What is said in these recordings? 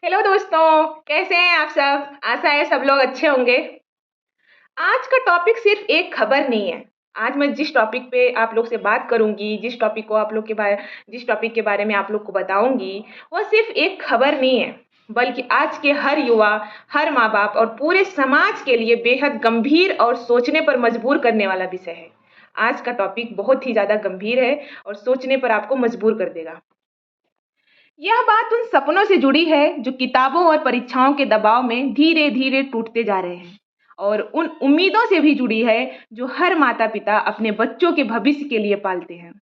Hello दोस्तों, कैसे हैं आप सब? आशा है सब लोग अच्छे होंगे। आज का टॉपिक सिर्फ एक खबर नहीं है। आज मैं जिस टॉपिक पे आप लोग से बात करूंगी, जिस टॉपिक के बारे में आप लोग को बताऊंगी, वह सिर्फ एक खबर नहीं है, बल्कि आज के हर युवा, हर माँ-बाप और पूरे समाज के लिए बेहद गंभीर और सोचने पर मजबूर करने वाला विषय है। आज का टॉपिक बहुत ही ज़्यादा गंभीर है और सोचने पर आपको मजबूर कर देगा। यह बात उन सपनों से जुड़ी है जो किताबों और परीक्षाओं के दबाव में धीरे-धीरे टूटते जा रहे हैं और उन उम्मीदों से भी जुड़ी है जो हर माता-पिता अपने बच्चों के भविष्य के लिए पालते हैं।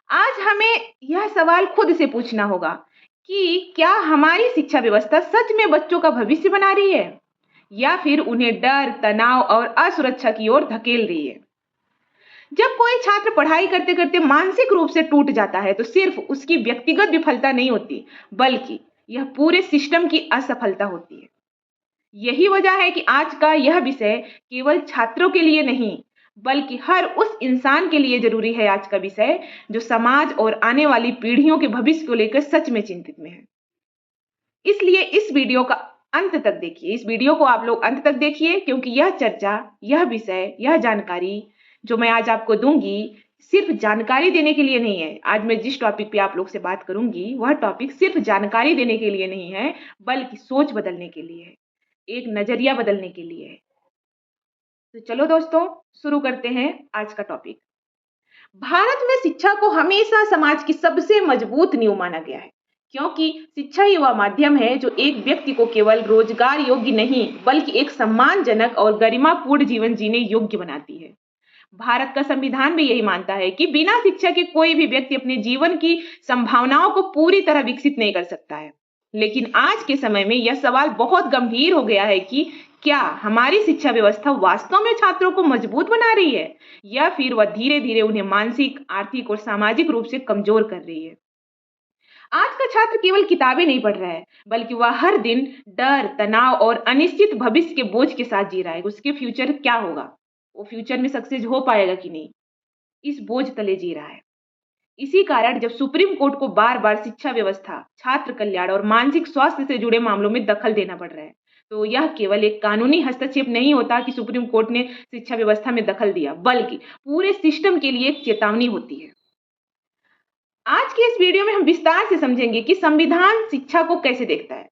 आज हमें यह सवाल खुद से पूछना होगा कि क्या हमारी शिक्षा व्यवस्था सच में बच्चों का भविष्य बना रही है या फिर उन्हें डर, तनाव और असुरक्षा की ओर धकेल रही है? जब कोई छात्र पढ़ाई करते-करते मानसिक रूप से टूट जाता है, तो सिर्फ उसकी व्यक्तिगत विफलता नहीं होती, बल्कि यह पूरे सिस्टम की असफलता होती है। यही वजह है कि आज का यह विषय केवल छात्रों के लिए नहीं, बल्कि हर उस इंसान के लिए ज़रूरी है आज का विषय, जो समाज और आने वाली पीढ़ियों के भविष्य को लेकर सच में चिंतित में है। इसलिए इस वीडियो का अंत तक देखिए। इस वीडियो को आप लोग अंत तक देखिए क्योंकि यह चर्चा, यह विषय, यह जानकारी जो मैं आज आपको दूँगी, सिर्फ़ जानकारी देने के लिए नहीं है। आज मैं जिस टॉपिक पे आप लोग से बात करूँगी, वह टॉपिक सिर्फ़ जानकारी देने के लिए नहीं है, बल्कि सोच बदलने के लिए है, एक नज़रिया बदलने के लिए है। तो चलो दोस्तों, शुरू करते हैं आज का टॉपिक। भारत में शिक्षा को हमेशा समाज की सबसे मजबूत नींव माना गया है, क्योंकि शिक्षा ही वह माध्यम है जो एक व्यक्ति को केवल रोजगार योग्य नहीं, बल्कि एक सम्मानजनक और गरिमापूर्ण जीवन जीने योग्य बनाती है। भारत का संविधान भी यही मानता है कि बिना शिक्षा के कोई भी व्यक्ति अपने जीवन की संभावनाओं को पूरी तरह विकसित नहीं कर सकता है। लेकिन आज के समय में यह सवाल बहुत गंभीर हो गया है कि क्या हमारी शिक्षा व्यवस्था वास्तव में छात्रों को मजबूत बना रही है या फिर वह धीरे-धीरे उन्हें मानसिक, आर्थिक और सामाजिक रूप से कमजोर कर रही है। आज का छात्र केवल किताबें नहीं पढ़ रहा है, बल्कि वह हर दिन डर, तनाव और अनिश्चित भविष्य के बोझ के साथ जी रहा है। उसके फ्यूचर क्या होगा? वो फ्यूचर में सक्सेस हो पाएगा कि नहीं? इस बोझ तले जी रहा है। इसी कारण जब सुप्रीम कोर्ट को बार-बार शिक्षा व्यवस्था, छात्र कल्याण और मानसिक स्वास्थ्य से जुड़े मामलों में दखल देना पड़ रहा है, तो यह केवल एक कानूनी हस्तक्षेप नहीं होता कि सुप्रीम कोर्ट ने शिक्षा व्यवस्था में दखल दिया, बल्कि पूरे सिस्टम के लिए एक चेतावनी होती है। आज के इस वीडियो में हम विस्तार से समझेंगे कि संविधान शिक्षा को कैसे देखता है,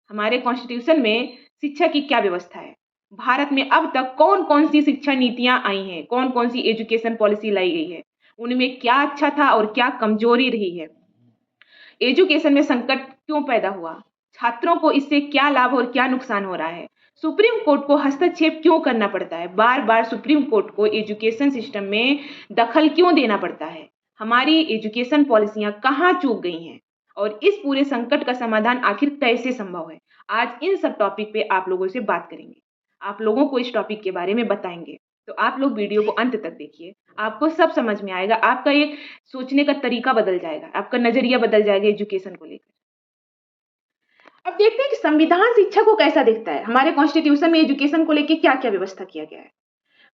हमारे कॉन्स्टिट्यूशन में शिक्षा की क्या व्यवस्था है, भारत में अब तक कौन-कौन सी शिक्षा नीतियां आई हैं, कौन-कौन सी एजुकेशन पॉलिसी लाई गई है, उनमें क्या अच्छा था और क्या कमजोरी रही है। एजुकेशन में संकट क्यों पैदा हुआ, छात्रों को इससे क्या लाभ और क्या नुकसान हो रहा है, सुप्रीम कोर्ट को हस्तक्षेप क्यों करना पड़ता है, बार बार सुप्रीम कोर्ट को एजुकेशन सिस्टम में दखल क्यों देना पड़ता है, हमारी एजुकेशन पॉलिसियां कहाँ चूक गई हैं और इस पूरे संकट का समाधान आखिर कैसे संभव है। आज इन सब टॉपिक पे आप लोगों से बात करेंगे, आप लोगों को इस टॉपिक के बारे में बताएंगे। तो आप लोग वीडियो को अंत तक देखिए, आपको सब समझ में आएगा, आपका एक सोचने का तरीका बदल जाएगा, आपका नज़रिया बदल जाएगा एजुकेशन को लेकर। अब देखते हैं कि संविधान शिक्षा को कैसा देखता है, हमारे कॉन्स्टिट्यूशन में एजुकेशन को लेकर क्या-क्या व्यवस्था किया गया है।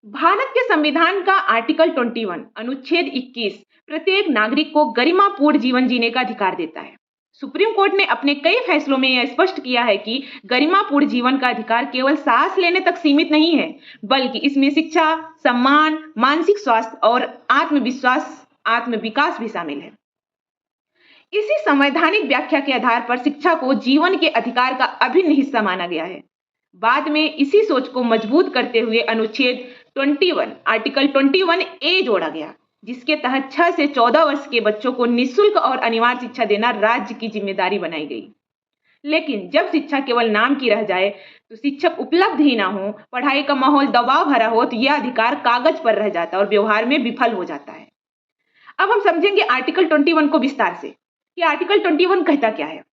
भारत के संविधान का आर्टिकल 21 अनुच्छेद 21 प्रत्येक नागरिक को गरिमापूर्ण जीवन जीने का अधिकार देता है। सुप्रीम कोर्ट ने अपने कई फैसलों में यह स्पष्ट किया है कि गरिमापूर्ण जीवन का अधिकार केवल सांस लेने तक सीमित नहीं है, बल्कि इसमें शिक्षा, सम्मान, मानसिक स्वास्थ्य और आत्मविकास भी शामिल है। इसी संवैधानिक व्याख्या के आधार पर शिक्षा को जीवन के अधिकार का अभिन्न हिस्सा माना गया है। बाद में इसी सोच को मजबूत करते हुए अनुच्छेद 21 आर्टिकल 21 ए जोड़ा गया, जिसके तहत 6 से 14 वर्ष के बच्चों को निःशुल्क और अनिवार्य शिक्षा देना राज्य की जिम्मेदारी बनाई गई। लेकिन जब शिक्षा केवल नाम की रह जाए, तो शिक्षक उपलब्ध ही ना हो, पढ़ाई का माहौल दबाव भरा हो, तो यह अधिकार कागज पर रह जाता है और व्यवहार में विफल हो जाता है। अब हम समझेंगे आर्टिकल 21 को विस्तार से कि आर्टिकल 21 कहता क्या है।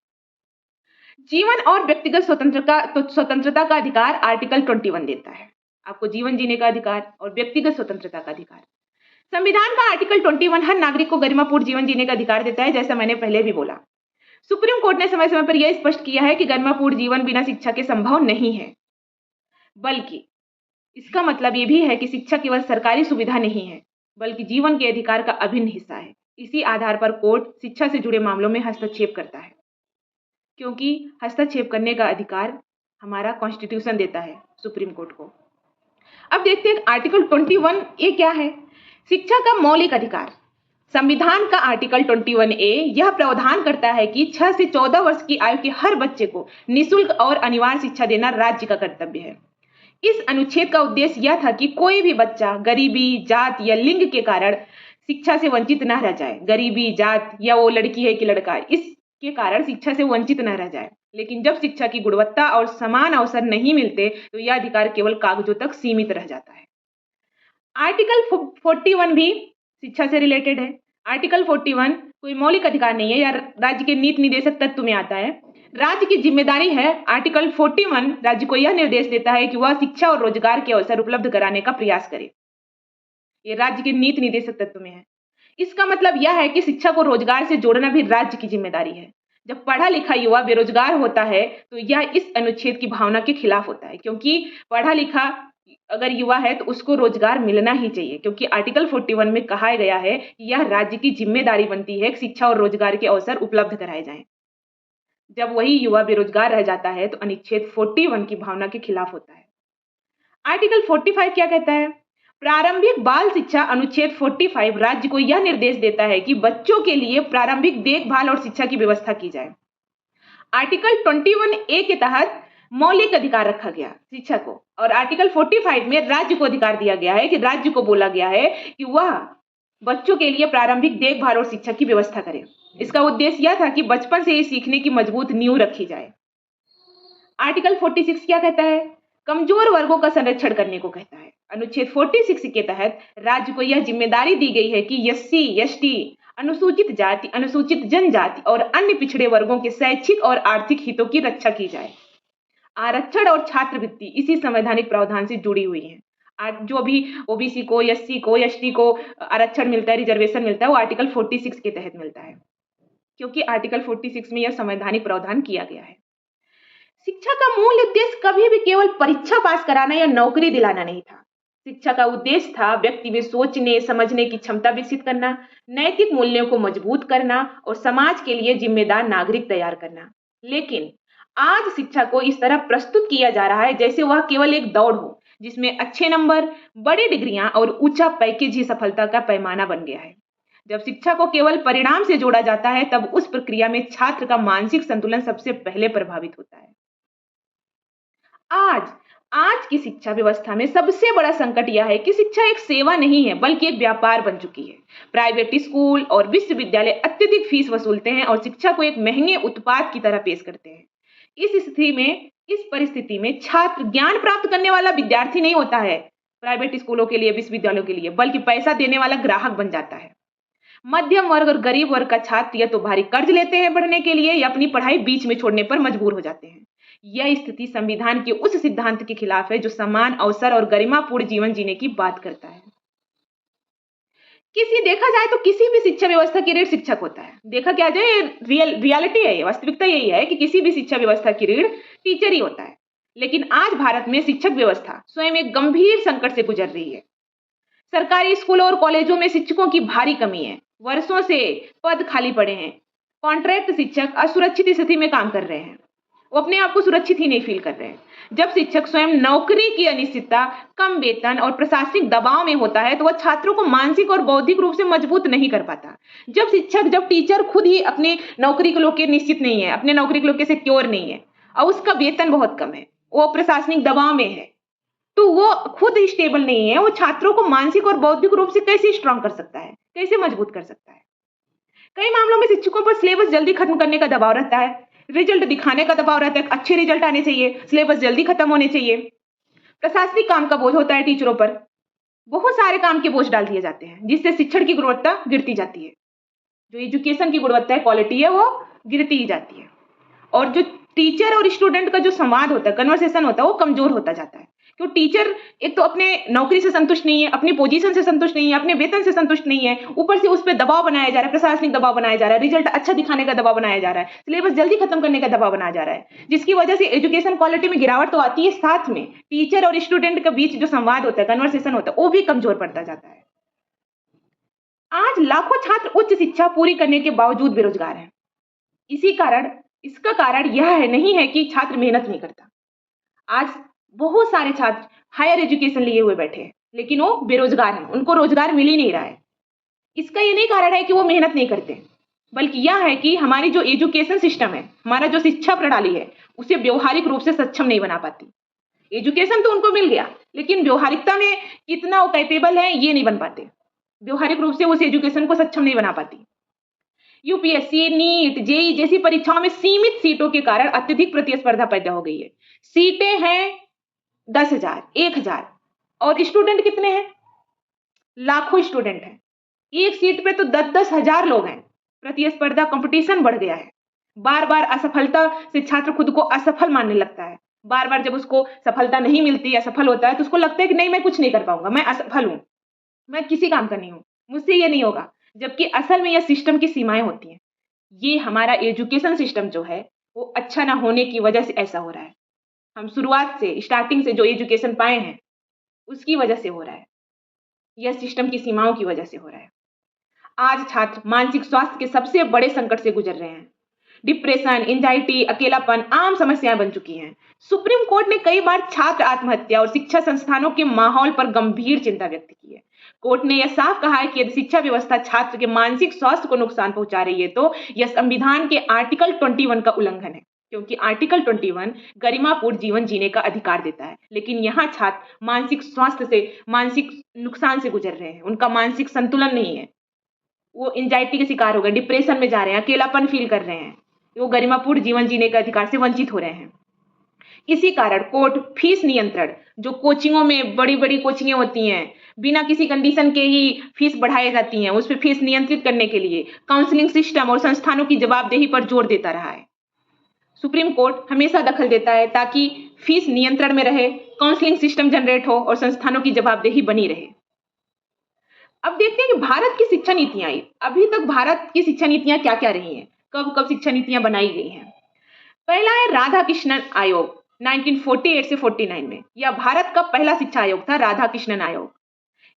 जीवन और व्यक्तिगत स्वतंत्रता का अधिकार आर्टिकल 21 देता है, आपको जीवन जीने का अधिकार और व्यक्तिगत स्वतंत्रता का अधिकार। संविधान का आर्टिकल 21 हर नागरिक को गरिमापूर्ण जीवन जीने का अधिकार देता है, जैसा मैंने पहले भी बोला। सुप्रीम कोर्ट ने समय समय पर यह स्पष्ट किया है कि गरिमापूर्ण जीवन बिना शिक्षा के संभव नहीं है, बल्कि इसका मतलब ये भी है कि शिक्षा केवल सरकारी सुविधा नहीं है, बल्कि जीवन के अधिकार का अभिन्न हिस्सा है। इसी आधार पर कोर्ट शिक्षा से जुड़े मामलों में हस्तक्षेप करता है। क्योंकि हस्तक्षेप करने का अधिकार हमारा कॉन्स्टिट्यूशन देता है सुप्रीम कोर्ट को। अब देखते हैं आर्टिकल 21 ए क्या है। शिक्षा का मौलिक अधिकार। संविधान का आर्टिकल 21 ए यह प्रावधान करता है कि 6 से 14 वर्ष की आयु के हर बच्चे को निःशुल्क और अनिवार्य शिक्षा देना राज्य का कर्तव्य है। इस अनुच्छेद का उद्देश्य यह था कि कोई भी बच्चा गरीबी, जात या लिंग के कारण शिक्षा से वंचित न रह जाए। गरीबी, जात या वो लड़की है कि लड़का, इसके कारण शिक्षा से वंचित न रह जाए। लेकिन जब शिक्षा की गुणवत्ता और समान अवसर नहीं मिलते तो यह अधिकार केवल कागजों तक सीमित रह जाता है। आर्टिकल 41 भी शिक्षा से रिलेटेड है। आर्टिकल 41 कोई मौलिक अधिकार नहीं है या राज्य के नीति निर्देशक तत्व में आता है। राज्य की जिम्मेदारी है। आर्टिकल 41 राज्य को यह निर्देश देता है कि वह शिक्षा और रोजगार के अवसर उपलब्ध कराने का प्रयास करे। ये राज्य के नीति निर्देशक तत्व में है। इसका मतलब यह है कि शिक्षा को रोजगार से जोड़ना भी राज्य की जिम्मेदारी है। जब पढ़ा लिखा युवा बेरोजगार होता है तो यह इस अनुच्छेद की भावना के खिलाफ होता है, क्योंकि पढ़ा लिखा अगर युवा है तो उसको रोजगार मिलना ही चाहिए, क्योंकि आर्टिकल 41 में कहा गया है कि यह राज्य की जिम्मेदारी बनती है कि शिक्षा और रोजगार के अवसर उपलब्ध कराए जाएं। जब वही युवा बेरोजगार रह जाता है तो अनुच्छेद 41 की भावना के खिलाफ होता है। आर्टिकल 45 क्या कहता है? प्रारंभिक बाल शिक्षा अनुच्छेद 45 राज्य को यह निर्देश देता है कि बच्चों के लिए प्रारंभिक देखभाल और शिक्षा की व्यवस्था की जाए। आर्टिकल 21 ए के तहत मौलिक अधिकार रखा गया शिक्षा को, और आर्टिकल 45 में राज्य को अधिकार दिया गया है कि राज्य को बोला गया है कि वह बच्चों के लिए प्रारंभिक देखभाल और शिक्षा की व्यवस्था करे। इसका उद्देश्य यह था कि बचपन से ही सीखने की मजबूत नींव रखी जाए। आर्टिकल 46 क्या कहता है? कमजोर वर्गों का संरक्षण करने को कहता है। अनुच्छेद 46 के तहत राज्य को यह जिम्मेदारी दी गई है कि एससी, एसटी, अनुसूचित जाति, अनुसूचित जनजाति और अन्य पिछड़े वर्गों के शैक्षिक और आर्थिक हितों की रक्षा की जाए। आरक्षण और छात्रवृत्ति इसी संवैधानिक प्रावधान से जुड़ी हुई है। जो भी ओबीसी को, एससी को, एसटी को आरक्षण मिलता है, रिजर्वेशन मिलता है, वो आर्टिकल 46 के तहत मिलता है, क्योंकि आर्टिकल 46 में यह संवैधानिक प्रावधान किया गया है। शिक्षा का मूल उद्देश्य कभी भी केवल परीक्षा पास कराना या नौकरी दिलाना नहीं था। शिक्षा का उद्देश्य था व्यक्ति में सोचने समझने की क्षमता विकसित करना, नैतिक मूल्यों को मजबूत करना और समाज के लिए जिम्मेदार नागरिक तैयार करना। लेकिन आज शिक्षा को इस तरह प्रस्तुत किया जा रहा है जैसे वह केवल एक दौड़ हो, जिसमें अच्छे नंबर, बड़ी डिग्रियां और ऊंचा पैकेज ही सफलता का पैमाना बन गया है। जब शिक्षा को केवल परिणाम से जोड़ा जाता है तब उस प्रक्रिया में छात्र का मानसिक संतुलन सबसे पहले प्रभावित होता है। आज की शिक्षा व्यवस्था में सबसे बड़ा संकट यह है कि शिक्षा एक सेवा नहीं है बल्कि एक व्यापार बन चुकी है। प्राइवेट स्कूल और विश्वविद्यालय अत्यधिक फीस वसूलते हैं और शिक्षा को एक महंगे उत्पाद की तरह पेश करते हैं। इस परिस्थिति में छात्र ज्ञान प्राप्त करने वाला विद्यार्थी नहीं होता है प्राइवेट स्कूलों के लिए, विश्वविद्यालयों के लिए, बल्कि पैसा देने वाला ग्राहक बन जाता है। मध्यम वर्ग और गरीब वर्ग का छात्र या तो भारी कर्ज लेते हैं पढ़ने के लिए या अपनी पढ़ाई बीच में छोड़ने पर मजबूर हो जाते हैं। यह स्थिति संविधान के उस सिद्धांत के खिलाफ है जो समान अवसर और गरिमापूर्ण जीवन जीने की बात करता है। देखा जाए तो किसी भी शिक्षा व्यवस्था की रीढ़ शिक्षक होता है। देखा क्या जाए, रियलिटी है, वास्तविकता यही है कि किसी भी शिक्षा व्यवस्था की रीढ़ टीचर ही होता है। लेकिन आज भारत में शिक्षक व्यवस्था स्वयं एक गंभीर संकट से गुजर रही है। सरकारी स्कूलों और कॉलेजों में शिक्षकों की भारी कमी है। वर्षों से पद खाली पड़े हैं। कॉन्ट्रैक्ट शिक्षक असुरक्षित स्थिति में काम कर रहे हैं, वो अपने आप को सुरक्षित ही नहीं फील कर रहे हैं। जब शिक्षक स्वयं नौकरी की अनिश्चितता, कम वेतन और प्रशासनिक दबाव में होता है तो वह छात्रों को मानसिक और बौद्धिक रूप से मजबूत नहीं कर पाता। जब टीचर खुद ही अपनी नौकरी को लेकर निश्चित नहीं है, अपने नौकरी को लेकर सिक्योर नहीं है और उसका वेतन बहुत कम है, वो प्रशासनिक दबाव में है, तो वो खुद स्टेबल नहीं है, वो छात्रों को मानसिक और बौद्धिक रूप से कैसे स्ट्रांग कर सकता है, कैसे मजबूत कर सकता है। कई मामलों में शिक्षकों पर सिलेबस जल्दी खत्म करने का दबाव रहता है, रिजल्ट दिखाने का दबाव रहता है, अच्छे रिजल्ट आने चाहिए, सिलेबस जल्दी खत्म होने चाहिए। प्रशासनिक काम का बोझ होता है टीचरों पर, बहुत सारे काम के बोझ डाल दिए जाते हैं जिससे शिक्षण की गुणवत्ता गिरती जाती है। जो एजुकेशन की गुणवत्ता है, क्वालिटी है, वो गिरती ही जाती है और जो टीचर और स्टूडेंट का जो संवाद होता है, कन्वर्सेशन होता है, वो कमजोर होता जाता है। क्यों? टीचर एक तो अपने नौकरी से संतुष्ट नहीं है, अपनी पोजीशन से संतुष्ट नहीं है, अपने वेतन से संतुष्ट नहीं है, ऊपर से उस पर दबाव बनाया जा रहा है, प्रशासनिक दबाव बनाया जा रहा है, रिजल्ट अच्छा दिखाने का दबाव बनाया जा रहा है, सिलेबस जल्दी खत्म करने का दबाव बनाया जा रहा है, जिसकी वजह से एजुकेशन क्वालिटी में गिरावट तो आती है, साथ में टीचर और स्टूडेंट के बीच जो संवाद होता है, कन्वर्सेशन होता है, वो भी कमजोर पड़ता जाता है। आज लाखों छात्र उच्च शिक्षा पूरी करने के बावजूद बेरोजगार हैं। इसी कारण इसका कारण यह है नहीं है कि छात्र मेहनत नहीं करता। आज बहुत सारे छात्र हायर एजुकेशन लिए हुए बैठे हैं, लेकिन वो बेरोजगार हैं, उनको रोजगार मिल ही नहीं रहा है। इसका ये नहीं कारण है कि वो मेहनत नहीं करते, बल्कि यह है कि हमारी जो एजुकेशन सिस्टम है, हमारा जो शिक्षा प्रणाली है, उसे व्यवहारिक रूप से सक्षम नहीं बना पाती। एजुकेशन तो उनको मिल गया, लेकिन व्यवहारिकता में कितना वो कैपेबल है, ये नहीं बन पाते। व्यवहारिक रूप से उस एजुकेशन को सक्षम नहीं बना पाती। यूपीएससी, नीट, जेई जैसी परीक्षाओं में सीमित सीटों के कारण अत्यधिक प्रतिस्पर्धा पैदा हो गई है। सीटें हैं 10,000, 1,000 और स्टूडेंट कितने हैं? लाखों स्टूडेंट हैं। एक सीट पे तो 10-10 हजार लोग हैं। प्रतिस्पर्धा कंपटीशन बढ़ गया है। बार-बार असफलता से छात्र खुद को असफल मानने लगता है। बार-बार जब उसको सफलता नहीं मिलती, असफल होता है तो उसको लगता है कि नहीं मैं कुछ नहीं कर पाऊँगा, मैं असफल हूँ, मैं किसी काम का नहीं हूँ, मुझसे ये नहीं होगा। जबकि असल में यह सिस्टम की सीमाएँ होती हैं। ये हमारा एजुकेशन सिस्टम जो है, वो अच्छा ना होने की वजह से ऐसा हो रहा है। हम शुरुआत से, स्टार्टिंग से जो एजुकेशन पाए हैं, उसकी वजह से हो रहा है। यह सिस्टम की सीमाओं की वजह से हो रहा है। आज छात्र मानसिक स्वास्थ्य के सबसे बड़े संकट से गुजर रहे हैं। डिप्रेशन, एंजाइटी, अकेलापन आम समस्याएं बन चुकी हैं। सुप्रीम कोर्ट ने कई बार छात्र आत्महत्या और शिक्षा संस्थानों के माहौल पर गंभीर चिंता व्यक्त की है। कोर्ट ने यह साफ कहा है कि यदि शिक्षा व्यवस्था छात्र के मानसिक स्वास्थ्य को नुकसान पहुंचा रही है तो यह संविधान के आर्टिकल 21 का उल्लंघन है, क्योंकि आर्टिकल 21 गरिमापूर्ण जीवन जीने का अधिकार देता है। लेकिन यहाँ छात्र मानसिक स्वास्थ्य से, मानसिक नुकसान से गुजर रहे हैं। उनका मानसिक संतुलन नहीं है, वो एंजाइटी के शिकार हो गए, डिप्रेशन में जा रहे हैं, अकेलापन फील कर रहे हैं, वो गरिमापूर्ण जीवन जीने के अधिकार से वंचित हो रहे हैं। इसी कारण कोर्ट फीस नियंत्रण, जो कोचिंगों में बड़ी-बड़ी कोचिंगें होती हैं, बिना किसी कंडीशन के ही फीस बढ़ाई जाती हैं, उस पे फीस नियंत्रित करने के लिए काउंसलिंग सिस्टम और संस्थानों की जवाबदेही पर जोर देता रहा है। सुप्रीम कोर्ट हमेशा दखल देता है ताकि फीस नियंत्रण में रहे, काउंसलिंग सिस्टम जनरेट हो और संस्थानों की जवाबदेही बनी रहे। अब देखते हैं कि भारत की शिक्षा नीतियां, अभी तक भारत की शिक्षा नीतियां क्या-क्या रही हैं, कब-कब शिक्षा नीतियां बनाई गई हैं। पहला है राधाकृष्णन आयोग 1948 से 49 में। यह भारत का पहला शिक्षा आयोग था, राधाकृष्णन आयोग।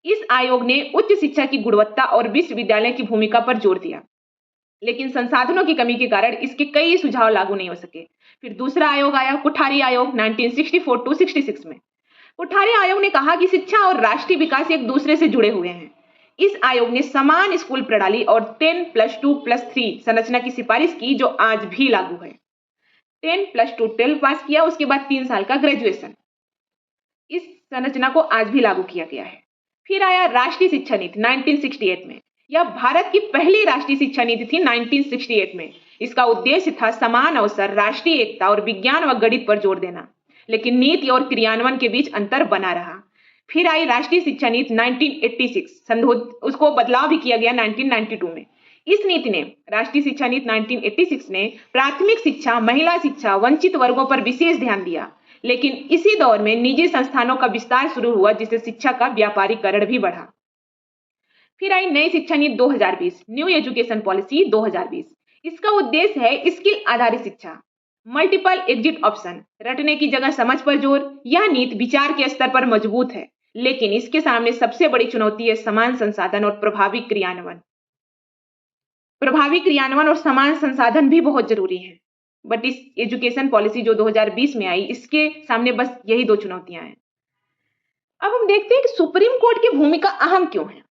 इस आयोग ने उच्च शिक्षा की गुणवत्ता और विश्वविद्यालय की भूमिका पर जोर दिया, लेकिन संसाधनों की कमी के कारण इसके कई सुझाव लागू नहीं हो सके। फिर दूसरा आयोग आया, कुठारी आयोग 1964 टू 66 में। कुठारी आयोग ने कहा कि शिक्षा और राष्ट्रीय विकास एक दूसरे से जुड़े हुए हैं। इस आयोग ने समान स्कूल प्रणाली और 10+2+3 संरचना की सिफारिश की, जो आज भी लागू है। 10+2 12 पास किया, उसके बाद 3 साल का ग्रेजुएशन। इस संरचना को आज भी लागू किया गया है। फिर आया राष्ट्रीय शिक्षा नीति 1968 में। यह भारत की पहली राष्ट्रीय शिक्षा नीति थी 1968 में। इसका उद्देश्य था समान अवसर, राष्ट्रीय एकता और विज्ञान व गणित पर जोर देना, लेकिन नीति और क्रियान्वयन के बीच अंतर बना रहा। फिर आई राष्ट्रीय शिक्षा नीति 1986, उसको बदलाव भी किया गया 1992 में। इस नीति ने, राष्ट्रीय शिक्षा नीति 1986 ने प्राथमिक शिक्षा, महिला शिक्षा, वंचित वर्गों पर विशेष ध्यान दिया। लेकिन इसी दौर में निजी संस्थानों का विस्तार शुरू हुआ, जिससे शिक्षा का व्यापारीकरण भी बढ़ा। फिर आई नई शिक्षा नीति 2020, न्यू एजुकेशन पॉलिसी 2020। इसका उद्देश्य है स्किल आधारित शिक्षा, मल्टीपल एग्जिट ऑप्शन, रटने की जगह समझ पर जोर। यह नीति विचार के स्तर पर मजबूत है, लेकिन इसके सामने सबसे बड़ी चुनौती है समान संसाधन और प्रभावी क्रियान्वयन। प्रभावी क्रियान्वयन और समान संसाधन भी बहुत जरूरी है, बट इस एजुकेशन पॉलिसी जो 2020 में आई, इसके सामने बस यही 2 चुनौतियां हैं। अब हम देखते हैं कि सुप्रीम कोर्ट की भूमिका अहम क्यों है।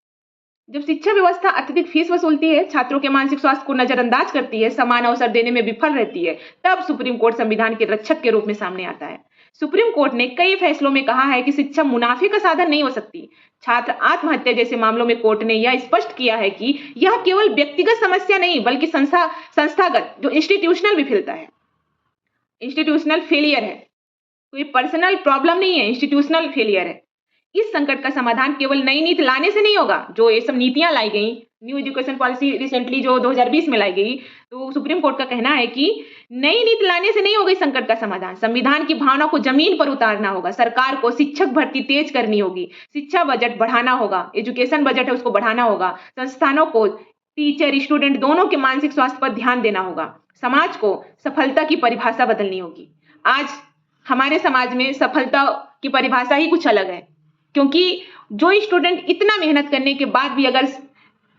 जब शिक्षा व्यवस्था अत्यधिक फीस वसूलती है, छात्रों के मानसिक स्वास्थ्य को नजरअंदाज करती है, समान अवसर देने में विफल रहती है, तब सुप्रीम कोर्ट संविधान के रक्षक के रूप में सामने आता है। सुप्रीम कोर्ट ने कई फैसलों में कहा है कि शिक्षा मुनाफे का साधन नहीं हो सकती। छात्र आत्महत्या जैसे मामलों में कोर्ट ने यह स्पष्ट किया है कि यह केवल व्यक्तिगत समस्या नहीं, बल्कि संस्थागत, जो इंस्टीट्यूशनल विफलता है, इंस्टीट्यूशनल फेलियर है। कोई पर्सनल प्रॉब्लम नहीं है, इंस्टीट्यूशनल फेलियर है। इस संकट का समाधान केवल नई नीति लाने से नहीं होगा। जो ये सब नीतियां लाई गई, न्यू एजुकेशन पॉलिसी रिसेंटली जो 2020 में लाई गई, तो सुप्रीम कोर्ट का कहना है कि नई नीति लाने से नहीं होगा इस संकट का समाधान। संविधान की भावना को जमीन पर उतारना होगा। सरकार को शिक्षक भर्ती तेज करनी होगी, शिक्षा बजट बढ़ाना होगा, एजुकेशन बजट है उसको बढ़ाना होगा। संस्थानों को टीचर, स्टूडेंट दोनों के मानसिक स्वास्थ्य पर ध्यान देना होगा। समाज को सफलता की परिभाषा बदलनी होगी। आज हमारे समाज में सफलता की परिभाषा ही कुछ अलग है, क्योंकि जो स्टूडेंट इतना मेहनत करने के बाद भी अगर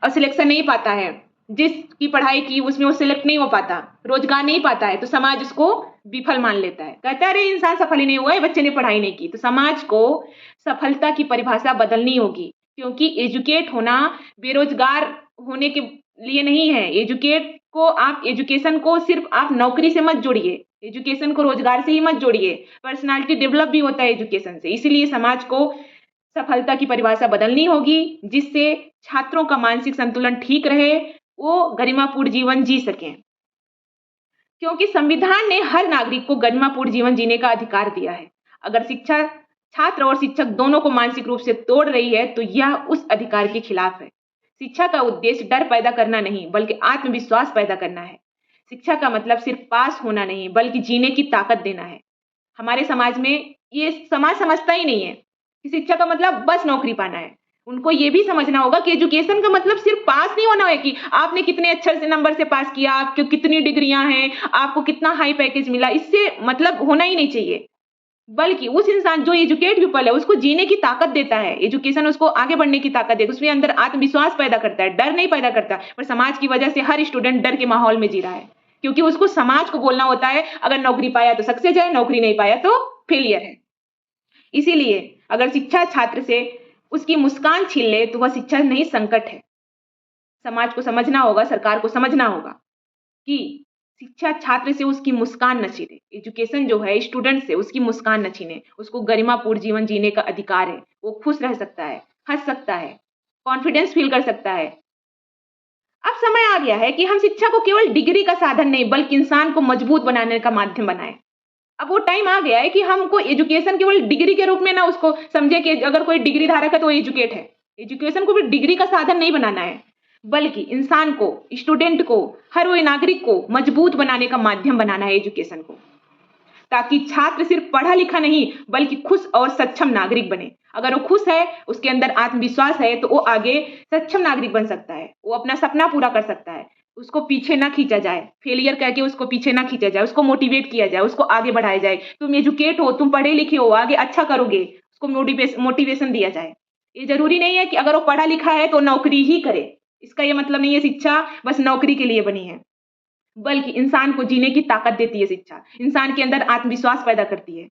सिलेक्शन नहीं पाता है, जिसकी पढ़ाई की उसमें वो सिलेक्ट नहीं हो पाता, रोजगार नहीं पाता है, तो समाज उसको विफल मान लेता है, कहता है अरे इंसान सफल ही नहीं हुआ है, बच्चे ने पढ़ाई नहीं की। तो समाज को सफलता की परिभाषा बदलनी होगी, क्योंकि एजुकेट होना बेरोजगार होने के लिए नहीं है। एजुकेशन को सिर्फ आप नौकरी से मत जोड़िए, एजुकेशन को रोजगार से ही मत जोड़िए, पर्सनालिटी डेवलप भी होता है एजुकेशन से। इसीलिए समाज को सफलता की परिभाषा बदलनी होगी, जिससे छात्रों का मानसिक संतुलन ठीक रहे, वो गरिमापूर्ण जीवन जी सकें। क्योंकि संविधान ने हर नागरिक को गरिमापूर्ण जीवन जीने का अधिकार दिया है। अगर शिक्षा छात्र और शिक्षक दोनों को मानसिक रूप से तोड़ रही है, तो यह उस अधिकार के खिलाफ है। शिक्षा का उद्देश्य डर पैदा करना नहीं, बल्कि आत्मविश्वास पैदा करना है। शिक्षा का मतलब सिर्फ पास होना नहीं, बल्कि जीने की ताकत देना है। हमारे समाज में ये समाज समझता ही नहीं है कि शिक्षा का मतलब बस नौकरी पाना है। उनको ये भी समझना होगा कि एजुकेशन का मतलब सिर्फ पास नहीं होना है, कि आपने कितने अच्छे से नंबर से पास किया, आपको कितनी डिग्रियां हैं, आपको कितना हाई पैकेज मिला, इससे मतलब होना ही नहीं चाहिए। बल्कि उस इंसान जो एजुकेट पीपल है, उसको जीने की ताकत देता है। एजुकेशन उसको आगे बढ़ने की ताकत देता है, उसके अंदर आत्मविश्वास पैदा करता है, डर नहीं पैदा करता। पर समाज की वजह से हर स्टूडेंट डर के माहौल में जी रहा है, क्योंकि उसको समाज को बोलना होता है अगर नौकरी पाया तो सक्सेस है, नौकरी नहीं पाया तो फेलियर है। इसीलिए अगर शिक्षा छात्र से उसकी मुस्कान छीन ले, तो वह शिक्षा नहीं संकट है। समाज को समझना होगा, सरकार को समझना होगा कि शिक्षा छात्र से उसकी मुस्कान न छीने। एजुकेशन जो है स्टूडेंट से उसकी मुस्कान न छीने, उसको गरिमापूर्ण जीवन जीने का अधिकार है। वो खुश रह सकता है, हंस सकता है, कॉन्फिडेंस फील कर सकता है। अब समय आ गया है कि हम शिक्षा को केवल डिग्री का साधन नहीं, बल्कि इंसान को मजबूत बनाने का माध्यम बनाएं। अब वो टाइम आ गया है कि हमको एजुकेशन केवल डिग्री के रूप में ना उसको समझे कि अगर कोई डिग्री धारक है तो एजुकेट है। एजुकेशन को भी डिग्री का साधन नहीं बनाना है, बल्कि इंसान को, स्टूडेंट को, हर वो नागरिक को मजबूत बनाने का माध्यम बनाना है एजुकेशन को, ताकि छात्र सिर्फ पढ़ा लिखा नहीं बल्कि खुश और सक्षम नागरिक बने। अगर वो खुश है, उसके अंदर आत्मविश्वास है, तो वो आगे सक्षम नागरिक बन सकता है, वो अपना सपना पूरा कर सकता है। उसको पीछे ना खींचा जाए, फेलियर कह के उसको पीछे ना खींचा जाए, उसको मोटिवेट किया जाए, उसको आगे बढ़ाया जाए। तुम एजुकेट हो, तुम पढ़े लिखे हो, आगे अच्छा करोगे, उसको मोटिवेशन दिया जाए। ये जरूरी नहीं है कि अगर वो पढ़ा लिखा है तो नौकरी ही करे। इसका ये मतलब नहीं है शिक्षा बस नौकरी के लिए बनी है, बल्कि इंसान को जीने की ताकत देती है शिक्षा, इंसान के अंदर आत्मविश्वास पैदा करती है।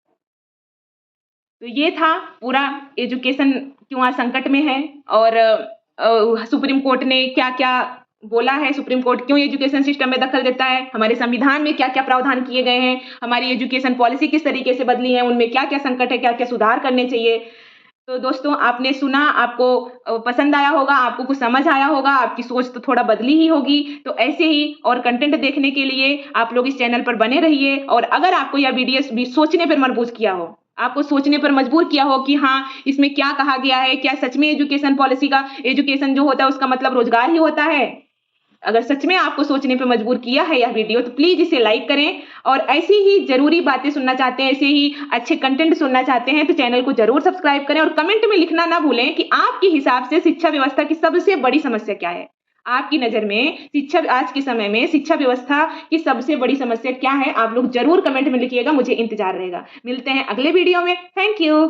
तो ये था पूरा एजुकेशन क्यों आज संकट में है, और सुप्रीम कोर्ट ने क्या-क्या बोला है, सुप्रीम कोर्ट क्यों एजुकेशन सिस्टम में दखल देता है, हमारे संविधान में क्या-क्या प्रावधान किए गए हैं, हमारी एजुकेशन पॉलिसी किस तरीके से बदली है, उनमें क्या-क्या संकट है, क्या-क्या सुधार करने चाहिए। तो दोस्तों आपने सुना, आपको पसंद आया होगा, आपको कुछ समझ आया होगा, आपकी सोच तो थोड़ा बदली ही होगी। तो ऐसे ही और कंटेंट देखने के लिए आप लोग इस चैनल पर बने रहिए। और अगर आपको यह वीडियो भी सोचने पर मजबूर किया हो, आपको सोचने पर मजबूर किया हो कि हाँ, इसमें क्या कहा गया है, क्या सच में एजुकेशन पॉलिसी का एजुकेशन जो होता है उसका मतलब रोजगार ही होता है, अगर सच में आपको सोचने पे मजबूर किया है यह वीडियो, तो प्लीज इसे लाइक करें। और ऐसी ही जरूरी बातें सुनना चाहते हैं, ऐसे ही अच्छे कंटेंट सुनना चाहते हैं, तो चैनल को जरूर सब्सक्राइब करें। और कमेंट में लिखना ना भूलें कि आपके हिसाब से शिक्षा व्यवस्था की सबसे बड़ी समस्या क्या है। आपकी नजर में शिक्षा आज के समय में शिक्षा व्यवस्था की सबसे बड़ी समस्या क्या है, आप लोग जरूर कमेंट में लिखिएगा, मुझे इंतजार रहेगा। मिलते हैं अगले वीडियो में। Thank you.